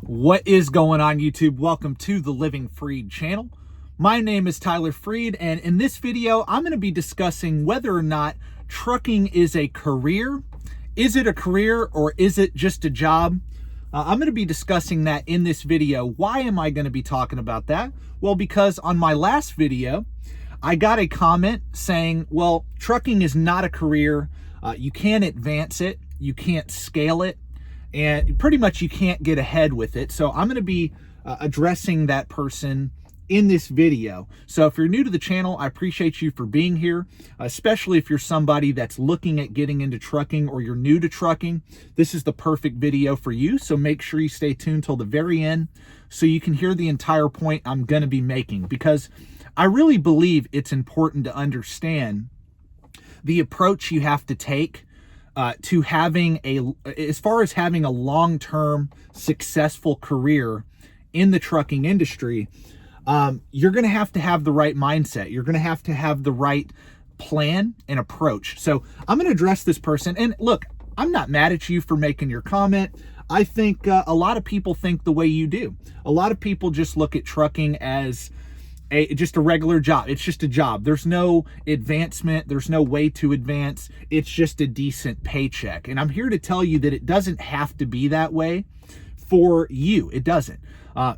What is going on, YouTube? Welcome to the Living Freed channel. My name is Tyler Freed, and in this video, I'm going to be discussing whether or not trucking is a career. Is it a career or is it just a job? I'm going to be discussing that in this video. Why am I going to be talking about that? Well, because on my last video, I got a comment saying, well, trucking is not a career. You can't advance it. You can't scale it. And pretty much you can't get ahead with it. So I'm going to be addressing that person in this video. So if you're new to the channel, I appreciate you for being here, especially if you're somebody that's looking at getting into trucking or you're new to trucking. This is the perfect video for you. So make sure you stay tuned till the very end so you can hear the entire point I'm going to be making, because I really believe it's important to understand the approach you have to take to having as far as having a long-term successful career in the trucking industry. You're going to have the right mindset. You're going to have the right plan and approach. So I'm going to address this person. And look, I'm not mad at you for making your comment. I think a lot of people think the way you do. A lot of people just look at trucking as just a regular job. It's just a job. There's no advancement. There's no way to advance. It's just a decent paycheck. And I'm here to tell you that it doesn't have to be that way for you. It doesn't.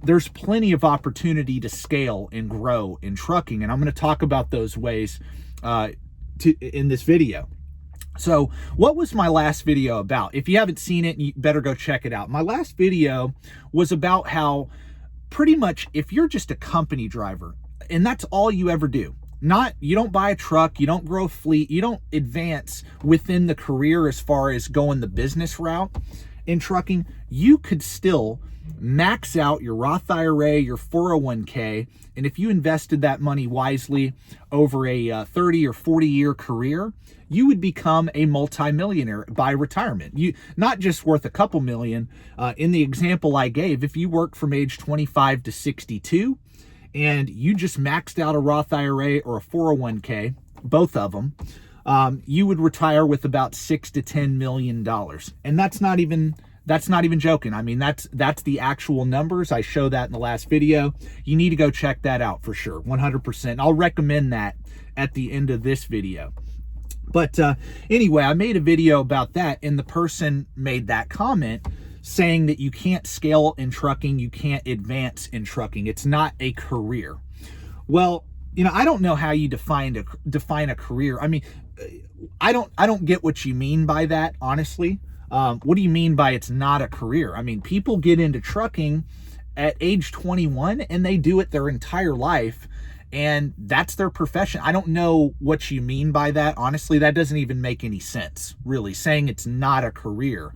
There's plenty of opportunity to scale and grow in trucking. And I'm going to talk about those ways in this video. So what was my last video about? If you haven't seen it, you better go check it out. My last video was about how pretty much if you're just a company driver and that's all you ever do, you don't buy a truck, you don't grow a fleet, you don't advance within the career as far as going the business route in trucking, you could still max out your Roth IRA, your 401k, and if you invested that money wisely over a 30 or 40 year career, you would become a multimillionaire by retirement. You not just worth a couple million. In the example I gave, if you work from age 25 to 62 and you just maxed out a Roth IRA or a 401k, both of them, you would retire with about $6 to $10 million. And that's not even joking. I mean, that's the actual numbers. I show that in the last video. You need to go check that out for sure, 100%. I'll recommend that at the end of this video. But anyway, I made a video about that, and the person made that comment saying that you can't scale in trucking, you can't advance in trucking. It's not a career. Well, you know, I don't know how you define a career. I mean, I don't get what you mean by that, honestly. What do you mean by it's not a career? I mean, people get into trucking at age 21 and they do it their entire life, and that's their profession. I don't know what you mean by that. Honestly, that doesn't even make any sense, really, saying it's not a career.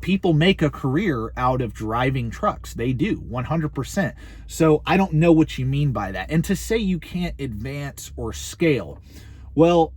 People make a career out of driving trucks. They do, 100%. So I don't know what you mean by that. And to say you can't advance or scale, well,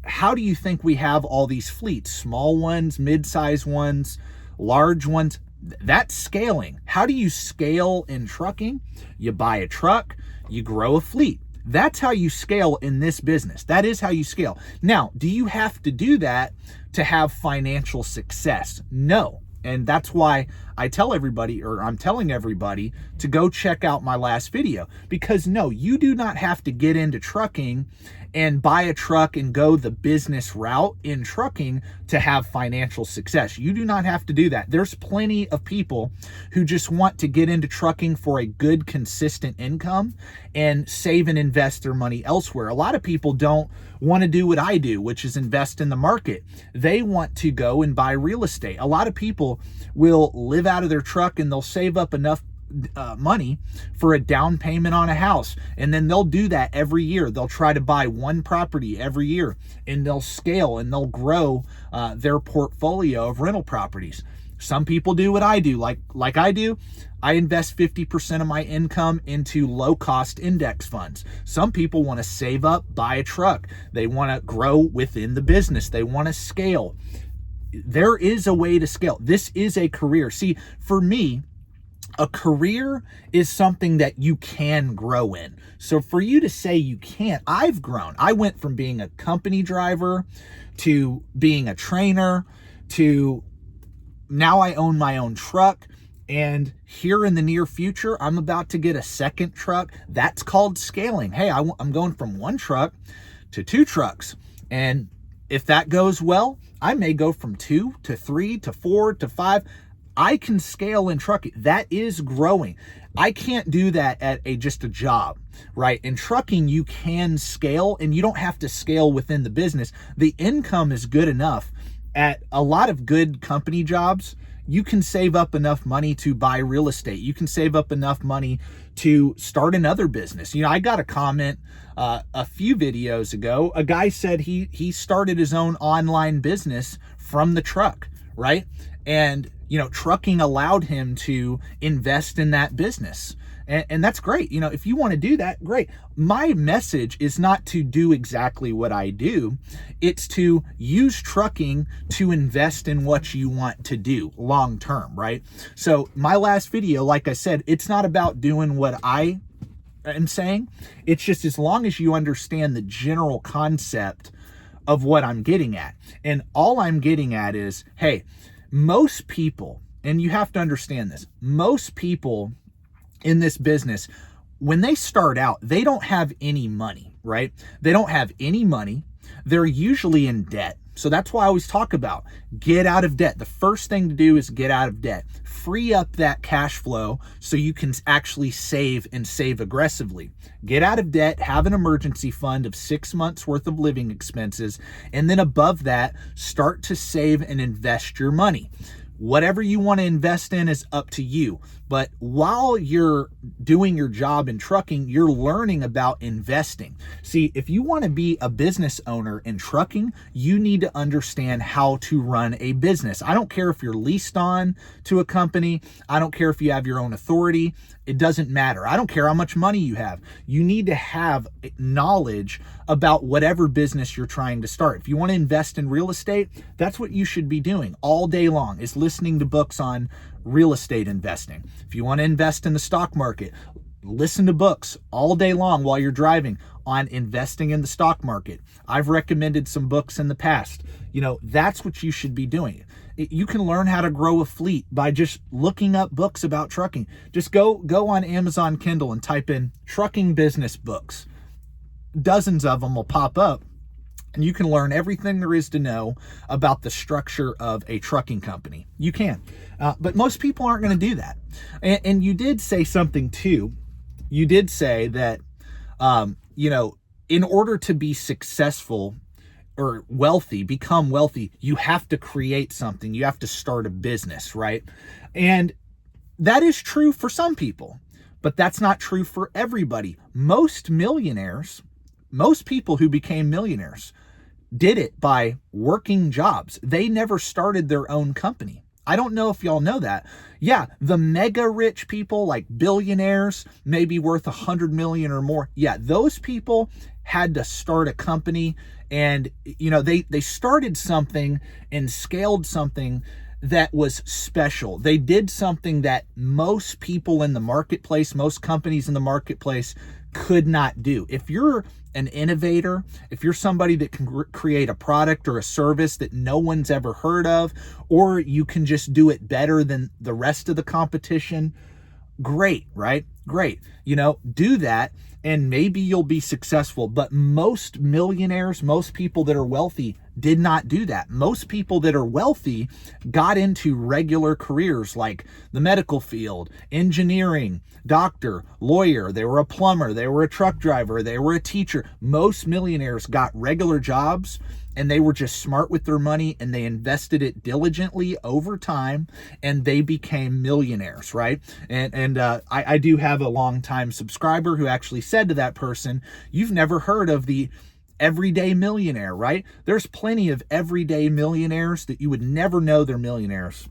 how do you think we have all these fleets? Small ones, mid-sized ones, large ones. That's scaling. How do you scale in trucking? You buy a truck, you grow a fleet. That's how you scale in this business. That is how you scale. Now, do you have to do that to have financial success? No. And that's why I tell everybody, or I'm telling everybody, to go check out my last video. Because no, you do not have to get into trucking and buy a truck and go the business route in trucking to have financial success. You do not have to do that. There's plenty of people who just want to get into trucking for a good, consistent income and save and invest their money elsewhere. A lot of people don't want to do what I do, which is invest in the market. They want to go and buy real estate. A lot of people will live out of their truck and they'll save up enough money for a down payment on a house, and then they'll do that every year. They'll try to buy one property every year, and they'll scale and they'll grow their portfolio of rental properties. Some people do what I do, like I do. I invest 50% of my income into low-cost index funds. Some people want to save up, buy a truck. They want to grow within the business. They want to scale. There is a way to scale. This is a career. See, for me, a career is something that you can grow in. So for you to say you can't, I've grown. I went from being a company driver to being a trainer to now I own my own truck. And here in the near future, I'm about to get a second truck. That's called scaling. Hey, I'm going from 1 truck to 2 trucks. And if that goes well, I may go from 2 to 3 to 4 to 5. I can scale in trucking. That is growing. I can't do that at just a job, right? In trucking, you can scale, and you don't have to scale within the business. The income is good enough. At a lot of good company jobs, you can save up enough money to buy real estate. You can save up enough money to start another business. I got a comment a few videos ago. A guy said he started his own online business from the truck, right? And trucking allowed him to invest in that business. And that's great. If you want to do that, great. My message is not to do exactly what I do. It's to use trucking to invest in what you want to do long term, right? So my last video, like I said, it's not about doing what I am saying. It's just as long as you understand the general concept of what I'm getting at. And all I'm getting at is, hey, most people, and you have to understand this, most people in this business, when they start out, they don't have any money, right? They don't have any money. They're usually in debt. So that's why I always talk about get out of debt. The first thing to do is get out of debt. Free up that cash flow so you can actually save and save aggressively. Get out of debt, have an emergency fund of 6 months worth of living expenses, and then above that, start to save and invest your money. Whatever you want to invest in is up to you. But while you're doing your job in trucking, you're learning about investing. See, if you want to be a business owner in trucking, you need to understand how to run a business. I don't care if you're leased on to a company. I don't care if you have your own authority. It doesn't matter. I don't care how much money you have. You need to have knowledge about whatever business you're trying to start. If you want to invest in real estate, that's what you should be doing all day long, is listening to books on real estate investing. If you want to invest in the stock market, listen to books all day long while you're driving on investing in the stock market. I've recommended some books in the past. That's what you should be doing. You can learn how to grow a fleet by just looking up books about trucking. Just go on Amazon Kindle and type in trucking business books. Dozens of them will pop up, and you can learn everything there is to know about the structure of a trucking company. You can. But most people aren't going to do that. And you did say something too. You did say that, in order to be successful or wealthy, become wealthy, you have to create something. You have to start a business, right? And that is true for some people, but that's not true for everybody. Most millionaires, most people who became millionaires, did it by working jobs. They never started their own company. I don't know if y'all know that. Yeah, the mega rich people, like billionaires, maybe worth 100 million or more. Yeah, those people had to start a company, and they started something and scaled something that was special. They did something that most people in the marketplace, most companies in the marketplace could not do. If you're an innovator, if you're somebody that can create a product or a service that no one's ever heard of, or you can just do it better than the rest of the competition, great, right? Great. Do that, and maybe you'll be successful. But most millionaires, most people that are wealthy, did not do that. Most people that are wealthy got into regular careers like the medical field, engineering, doctor, lawyer. They were a plumber. They were a truck driver. They were a teacher. Most millionaires got regular jobs, and they were just smart with their money, and they invested it diligently over time, and they became millionaires, right? And I do have a longtime subscriber who actually said to that person, "You've never heard of the everyday millionaire," right? There's plenty of everyday millionaires that you would never know they're millionaires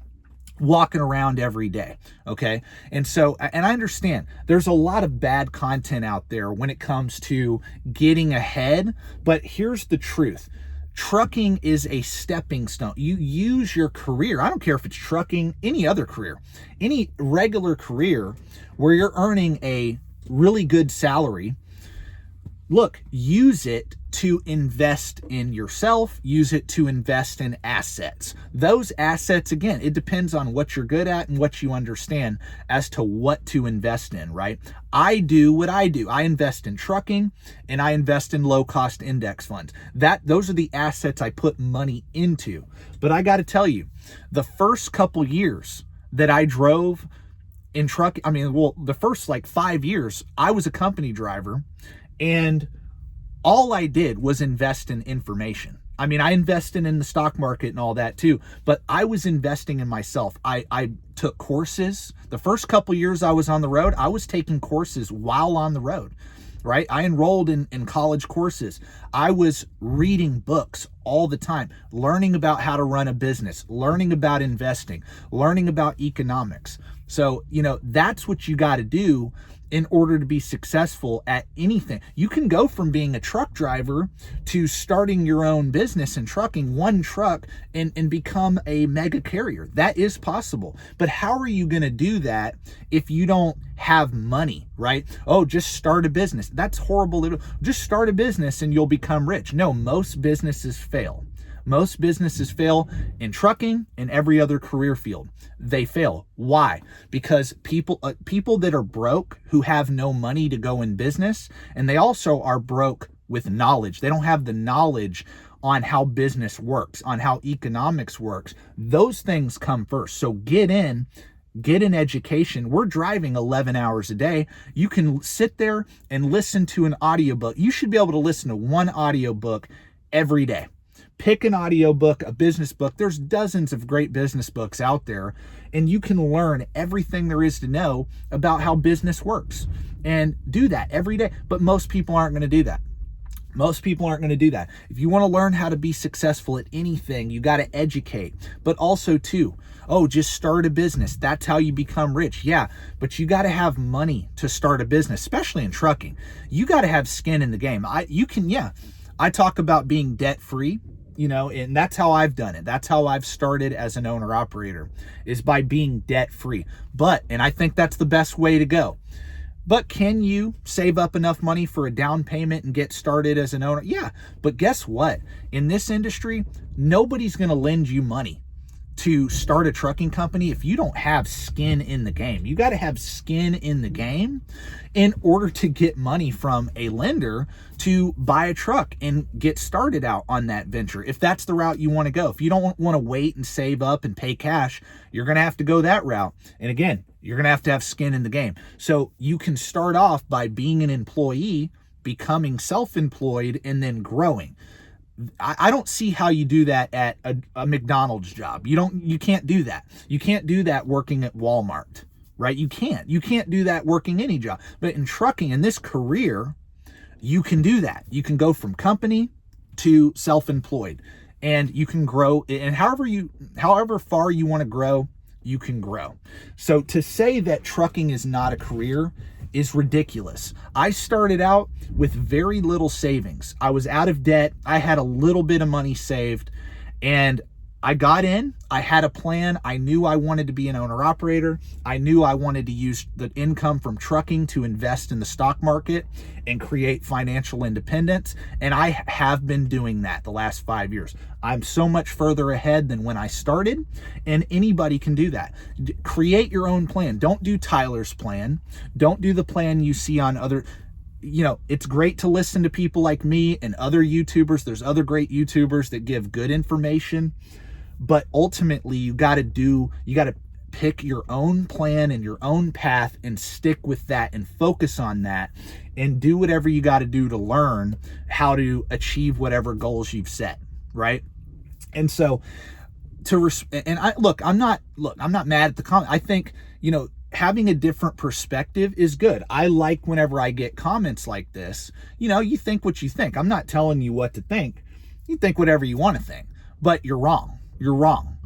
walking around every day. Okay. And I understand there's a lot of bad content out there when it comes to getting ahead, but here's the truth. Trucking is a stepping stone. You use your career. I don't care if it's trucking, any other career, any regular career where you're earning a really good salary. look, use it to invest in yourself, use it to invest in assets. Those assets, again, it depends on what you're good at and what you understand as to what to invest in, right? I do what I do. I invest in trucking and I invest in low-cost index funds. Those are the assets I put money into. But I got to tell you, the first couple years that I drove in truck, the first like 5 years, I was a company driver, and all I did was invest in information. I invested in the stock market and all that too, but I was investing in myself. I took courses. The first couple years I was on the road, I was taking courses while on the road, right? I enrolled in college courses. I was reading books all the time, learning about how to run a business, learning about investing, learning about economics. So, that's what you got to do in order to be successful at anything. You can go from being a truck driver to starting your own business and trucking one truck and become a mega carrier. That is possible. But how are you going to do that if you don't have money, right? Oh, just start a business. That's horrible. Just start a business and you'll become rich. No, most businesses fail. Most businesses fail in trucking and every other career field. They fail. Why? Because people that are broke, who have no money to go in business, and they also are broke with knowledge. They don't have the knowledge on how business works, on how economics works. Those things come first. So get an education. We're driving 11 hours a day. You can sit there and listen to an audiobook. You should be able to listen to one audiobook every day. Pick an audiobook, a business book. There's dozens of great business books out there, and you can learn everything there is to know about how business works, and do that every day. But most people aren't going to do that. Most people aren't going to do that. If you want to learn how to be successful at anything, you got to educate. But also too, just start a business. That's how you become rich. Yeah, but you got to have money to start a business, especially in trucking. You got to have skin in the game. I talk about being debt-free. And that's how I've done it. That's how I've started as an owner operator, is by being debt free. And I think that's the best way to go. But can you save up enough money for a down payment and get started as an owner? Yeah. But guess what? In this industry, nobody's going to lend you money to start a trucking company if you don't have skin in the game. You got to have skin in the game in order to get money from a lender to buy a truck and get started out on that venture. If that's the route you want to go, if you don't want to wait and save up and pay cash, you're going to have to go that route. And again, you're going to have skin in the game. So you can start off by being an employee, becoming self-employed, and then growing. I don't see how you do that at a McDonald's job. You can't do that. You can't do that working at Walmart, right? You can't do that working any job. But in trucking, in this career, you can do that. You can go from company to self-employed, and you can grow. And however far you want to grow, you can grow. So to say that trucking is not a career is ridiculous. I started out with very little savings. I was out of debt. I had a little bit of money saved, and I got in. I had a plan. I knew I wanted to be an owner operator. I knew I wanted to use the income from trucking to invest in the stock market and create financial independence. And I have been doing that the last 5 years. I'm so much further ahead than when I started, and anybody can do that. Create your own plan. Don't do Tyler's plan. Don't do the plan you see on other. It's great to listen to people like me and other YouTubers. There's other great YouTubers that give good information. But ultimately, you got to pick your own plan and your own path and stick with that and focus on that and do whatever you got to do to learn how to achieve whatever goals you've set, right? And so I'm not mad at the comment. I think, having a different perspective is good. I like whenever I get comments like this. You think what you think. I'm not telling you what to think. You think whatever you want to think, but you're wrong. You're wrong.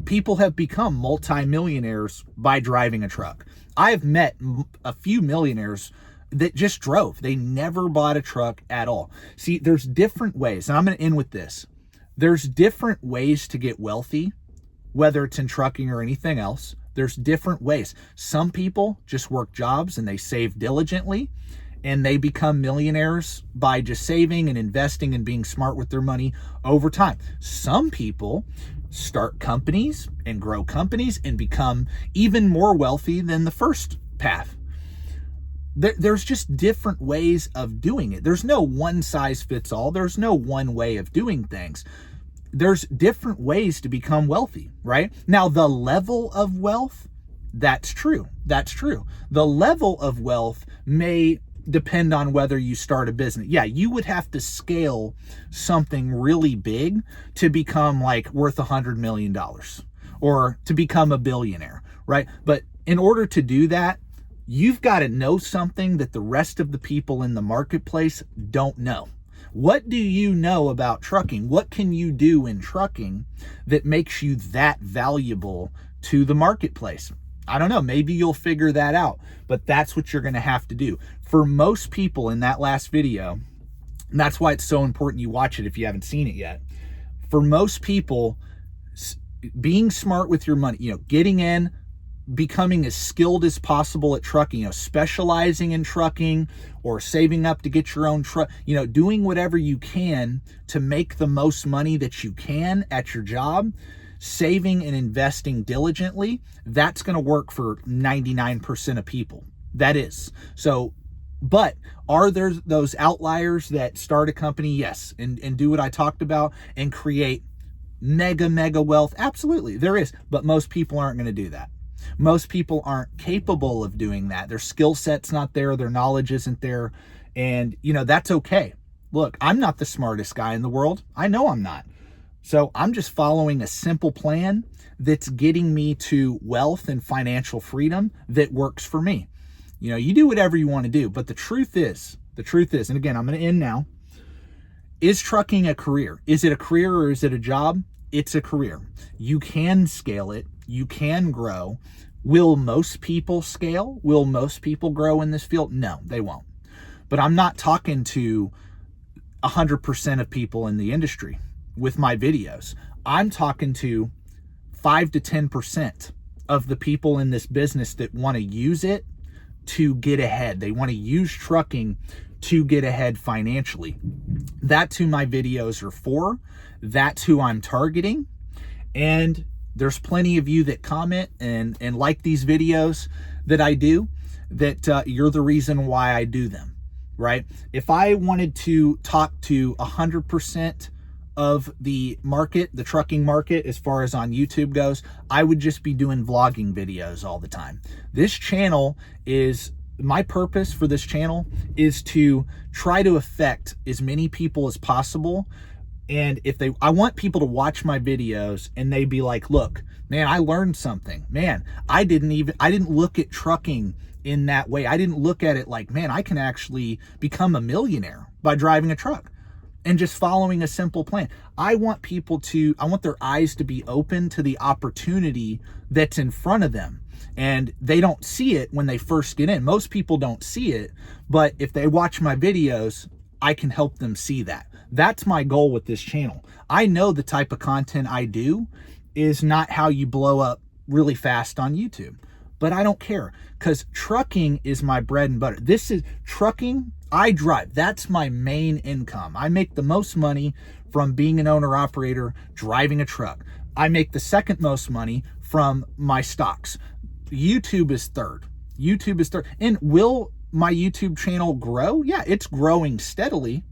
People have become multimillionaires by driving a truck. I have met a few millionaires that just drove. They never bought a truck at all. See, there's different ways, and I'm going to end with this. There's different ways to get wealthy, whether it's in trucking or anything else. There's different ways. Some people just work jobs and they save diligently, and they become millionaires by just saving and investing and being smart with their money over time. Some people start companies and grow companies and become even more wealthy than the first path. There's just different ways of doing it. There's no one size fits all. There's no one way of doing things. There's different ways to become wealthy, right? Now, the level of wealth, that's true. That's true. The level of wealth may depend on whether you start a business. Yeah, you would have to scale something really big to become like worth $100 million or to become a billionaire, right? But in order to do that, you've got to know something that the rest of the people in the marketplace don't know. What do you know about trucking? What can you do in trucking that makes you that valuable to the marketplace? I don't know, maybe you'll figure that out, but that's what you're going to have to do. For most people in that last video, and that's why it's so important you watch it if you haven't seen it yet. For most people, being smart with your money, getting in, becoming as skilled as possible at trucking, specializing in trucking or saving up to get your own truck, doing whatever you can to make the most money that you can at your job, saving and investing diligently, that's going to work for 99% of people. That is. So, but are there those outliers that start a company? Yes. And do what I talked about and create mega wealth? Absolutely. There is. But most people aren't going to do that. Most people aren't capable of doing that. Their skill set's not there. Their knowledge isn't there. And, that's okay. Look, I'm not the smartest guy in the world. I know I'm not. So I'm just following a simple plan that's getting me to wealth and financial freedom that works for me. You do whatever you want to do. But the truth is, and again, I'm going to end now. Is trucking a career? Is it a career or is it a job? It's a career. You can scale it. You can grow. Will most people scale? Will most people grow in this field? No, they won't. But I'm not talking to 100% of people in the industry with my videos. I'm talking to 5 to 10% of the people in this business that want to use it to get ahead. They want to use trucking to get ahead financially. That's who my videos are for. That's who I'm targeting. And there's plenty of you that comment and like these videos that I do, that you're the reason why I do them, right? If I wanted to talk to 100% of the market, the trucking market, as far as on YouTube goes, I would just be doing vlogging videos all the time. This channel is, my purpose for this channel is to try to affect as many people as possible. And I want people to watch my videos and they be like, look, man, I learned something. Man, I didn't look at trucking in that way. I didn't look at it like, man, I can actually become a millionaire by driving a truck and just following a simple plan. I want their eyes to be open to the opportunity that's in front of them. And they don't see it when they first get in. Most people don't see it, but if they watch my videos, I can help them see that. That's my goal with this channel. I know the type of content I do is not how you blow up really fast on YouTube, but I don't care because trucking is my bread and butter. This is trucking. I drive. That's my main income. I make the most money from being an owner operator, driving a truck. I make the second most money from my stocks. YouTube is third. And will my YouTube channel grow? Yeah, it's growing steadily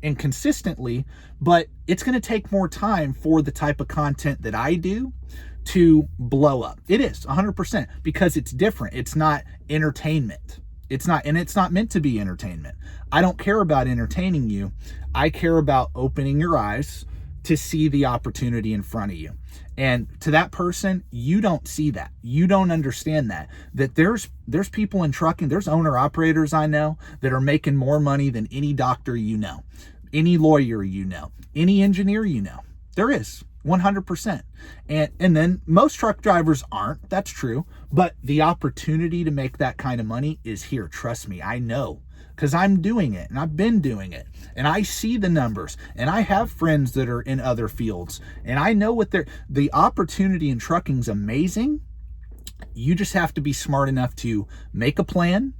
and consistently, but it's going to take more time for the type of content that I do to blow up. It is 100% because it's different. It's not entertainment. It's not meant to be entertainment. I don't care about entertaining you. I care about opening your eyes to see the opportunity in front of you. And to that person, you don't see that. You don't understand that there's people in trucking, there's owner operators I know that are making more money than any doctor you know, any lawyer you know, any engineer you know. There is 100%. And then most truck drivers aren't, that's true, but the opportunity to make that kind of money is here. Trust me, I know, because I'm doing it and I've been doing it and I see the numbers and I have friends that are in other fields and I know what the opportunity in trucking is amazing. You just have to be smart enough to make a plan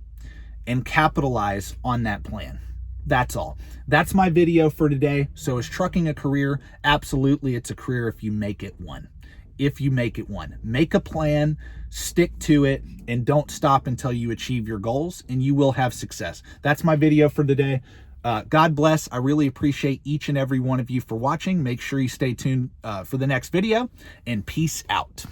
and capitalize on that plan. That's all. That's my video for today. So is trucking a career? Absolutely, it's a career if you make it one. If you make it one. Make a plan, stick to it, and don't stop until you achieve your goals, and you will have success. That's my video for today. God bless. I really appreciate each and every one of you for watching. Make sure you stay tuned for the next video, and peace out.